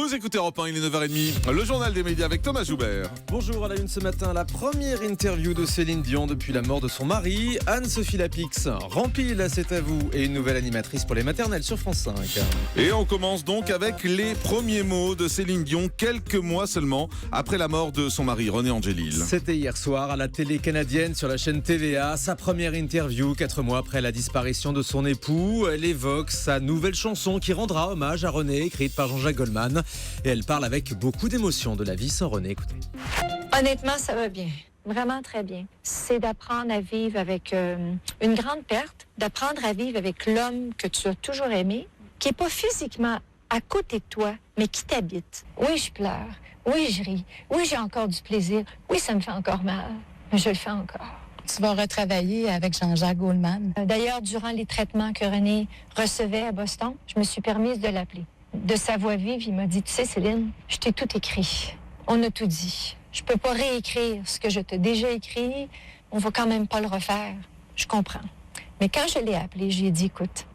Vous écoutez Europe 1, il est 9h30, le journal des médias avec Thomas Joubert. Bonjour, à la une ce matin, la première interview de Céline Dion depuis la mort de son mari, Anne-Sophie Lapix. Rempile, c'est à vous, et une nouvelle animatrice pour les maternelles sur France 5. Et on commence donc avec les premiers mots de Céline Dion, quelques mois seulement après la mort de son mari, René Angélil. C'était hier soir à la télé canadienne sur la chaîne TVA, sa première interview 4 mois après la disparition de son époux. Elle évoque sa nouvelle chanson qui rendra hommage à René, écrite par Jean-Jacques Goldman. Et elle parle avec beaucoup d'émotion de la vie sans René. Écoutez. Honnêtement, ça va bien. Vraiment très bien. C'est d'apprendre à vivre avec une grande perte, d'apprendre à vivre avec l'homme que tu as toujours aimé, qui n'est pas physiquement à côté de toi, mais qui t'habite. Oui, je pleure. Oui, je ris. Oui, j'ai encore du plaisir. Oui, ça me fait encore mal, mais je le fais encore. Tu vas retravailler avec Jean-Jacques Goldman. D'ailleurs, durant les traitements que René recevait à Boston, je me suis permise de l'appeler. De sa voix vive, il m'a dit, tu sais, Céline, je t'ai tout écrit. On a tout dit. Je peux pas réécrire ce que je t'ai déjà écrit. On va quand même pas le refaire. Je comprends. Mais quand je l'ai appelé, je lui ai dit, écoute,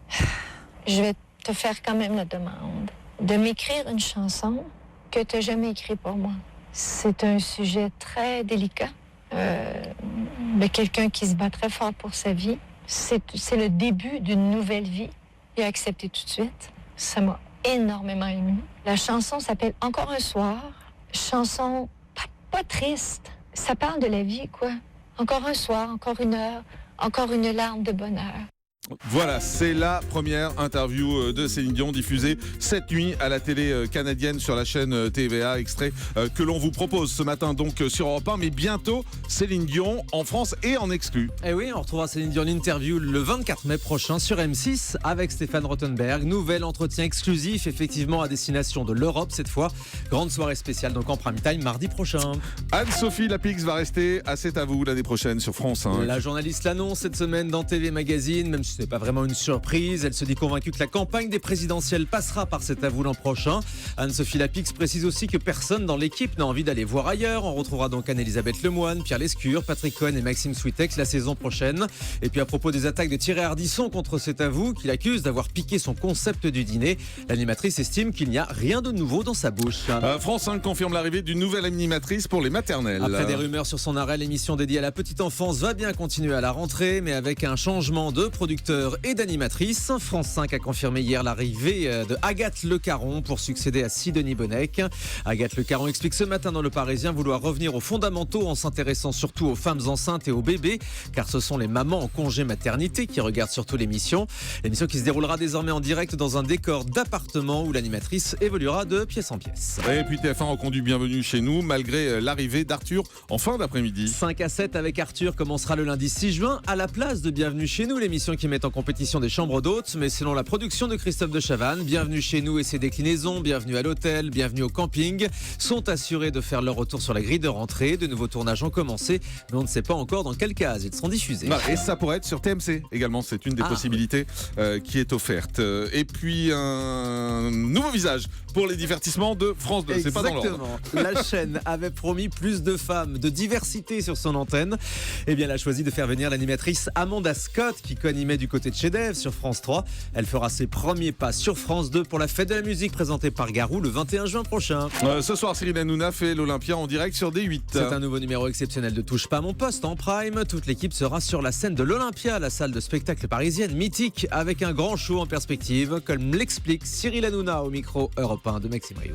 je vais te faire quand même la demande de m'écrire une chanson que tu n'as jamais écrite pour moi. C'est un sujet très délicat. De quelqu'un qui se bat très fort pour sa vie. C'est le début d'une nouvelle vie. Il a accepté tout de suite. Ça m'a énormément émue. La chanson s'appelle « Encore un soir ». Chanson pas triste. Ça parle de la vie, quoi. Encore un soir, encore une heure, encore une larme de bonheur. Voilà, c'est la première interview de Céline Dion diffusée cette nuit à la télé canadienne sur la chaîne TVA, extrait que l'on vous propose ce matin donc sur Europe 1, mais bientôt Céline Dion en France et en exclu. Et oui, on retrouvera Céline Dion en interview le 24 mai prochain sur M6 avec Stéphane Rothenberg. Nouvel entretien exclusif effectivement à destination de l'Europe cette fois. Grande soirée spéciale donc en prime time mardi prochain. Anne-Sophie Lapix va rester à C'est à vous l'année prochaine sur France 5. La journaliste l'annonce cette semaine dans TV Magazine, même si ce n'est pas vraiment une surprise. Elle se dit convaincue que la campagne des présidentielles passera par C'est à vous l'an prochain. Anne-Sophie Lapix précise aussi que personne dans l'équipe n'a envie d'aller voir ailleurs. On retrouvera donc Anne-Elisabeth Lemoine, Pierre Lescure, Patrick Cohen et Maxime Switek la saison prochaine. Et puis à propos des attaques de Thierry Ardisson contre C'est à vous, qu'il accuse d'avoir piqué son concept du dîner, l'animatrice estime qu'il n'y a rien de nouveau dans sa bouche. France 5 confirme l'arrivée d'une nouvelle animatrice pour les maternelles. Après des rumeurs sur son arrêt, l'émission dédiée à la petite enfance va bien continuer à la rentrée, mais avec un changement de producteur et d'animatrice. France 5 a confirmé hier l'arrivée de Agathe Le Caron pour succéder à Sidonie Bonnec. Agathe Le Caron explique ce matin dans Le Parisien vouloir revenir aux fondamentaux en s'intéressant surtout aux femmes enceintes et aux bébés, car ce sont les mamans en congé maternité qui regardent surtout l'émission. L'émission qui se déroulera désormais en direct dans un décor d'appartement où l'animatrice évoluera de pièce en pièce. Et puis TF1 reconduit Bienvenue chez nous malgré l'arrivée d'Arthur en fin d'après-midi. 5 à 7 avec Arthur commencera le lundi 6 juin à la place de Bienvenue chez nous, l'émission qui met en compétition des chambres d'hôtes, mais selon la production de Christophe de Chavannes, Bienvenue chez nous et ses déclinaisons, Bienvenue à l'hôtel, Bienvenue au camping, sont assurés de faire leur retour sur la grille de rentrée. De nouveaux tournages ont commencé, mais on ne sait pas encore dans quelle case ils seront diffusés. Et ça pourrait être sur TMC également, c'est une des possibilités qui est offerte. Et puis un nouveau visage pour les divertissements de France 2. C'est pas dans l'ordre. La chaîne avait promis plus de femmes, de diversité sur son antenne. Eh bien, elle a choisi de faire venir l'animatrice Amanda Scott qui co-animait du côté de chez Dev sur France 3. Elle fera ses premiers pas sur France 2 pour la fête de la musique présentée par Garou le 21 juin prochain. Ce soir, Cyril Hanouna fait l'Olympia en direct sur D8. C'est un nouveau numéro exceptionnel de Touche pas à mon poste en prime. Toute l'équipe sera sur la scène de l'Olympia, la salle de spectacle parisienne mythique, avec un grand show en perspective, comme l'explique Cyril Hanouna au micro Europe 1 de Maxime Rio.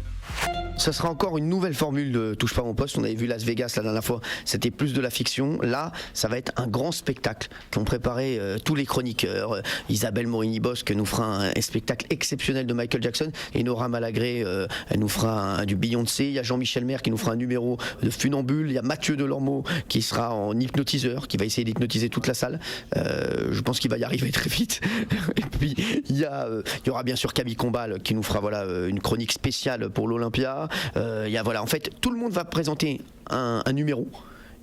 Ce sera encore une nouvelle formule de Touche pas à mon poste. On avait vu Las Vegas la dernière fois, c'était plus de la fiction. Là, ça va être un grand spectacle qu'ont préparé tous les chroniqueurs. Isabelle Morini-Bosque nous fera un spectacle exceptionnel de Michael Jackson et Nora Malagré, elle nous fera du Beyoncé. Il y a Jean-Michel Maire qui nous fera un numéro de funambule. Il y a Mathieu Delormeau qui sera en hypnotiseur, qui va essayer d'hypnotiser toute la salle. Je pense qu'il va y arriver très vite. Et puis il y aura bien sûr Camille Combal qui nous fera une chronique spéciale pour l'Olympia. En fait, tout le monde va présenter un numéro.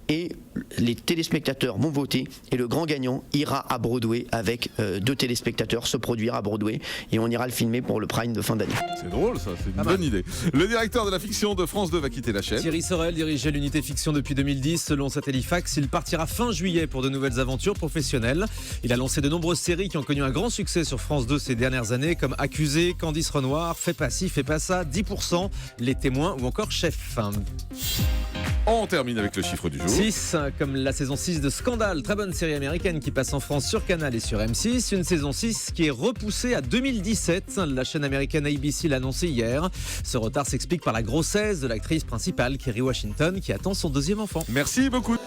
et les téléspectateurs vont voter et le grand gagnant ira à Broadway avec 2 téléspectateurs se produire à Broadway et on ira le filmer pour le Prime de fin d'année. C'est drôle ça, c'est une bonne idée. Le directeur de la fiction de France 2 va quitter la chaîne. Thierry Sorel dirigeait l'unité fiction depuis 2010. Selon Satellifax, il partira fin juillet pour de nouvelles aventures professionnelles. Il a lancé de nombreuses séries qui ont connu un grand succès sur France 2 ces dernières années, comme Accusé, Candice Renoir, Fais pas ci, fais pas ça, 10%, Les Témoins ou encore Chef. On termine avec le chiffre du jour. 6, comme la saison 6 de Scandale, très bonne série américaine qui passe en France sur Canal et sur M6. Une saison 6 qui est repoussée à 2017. La chaîne américaine ABC l'a annoncé hier. Ce retard s'explique par la grossesse de l'actrice principale, Kerry Washington, qui attend son 2e enfant. Merci beaucoup.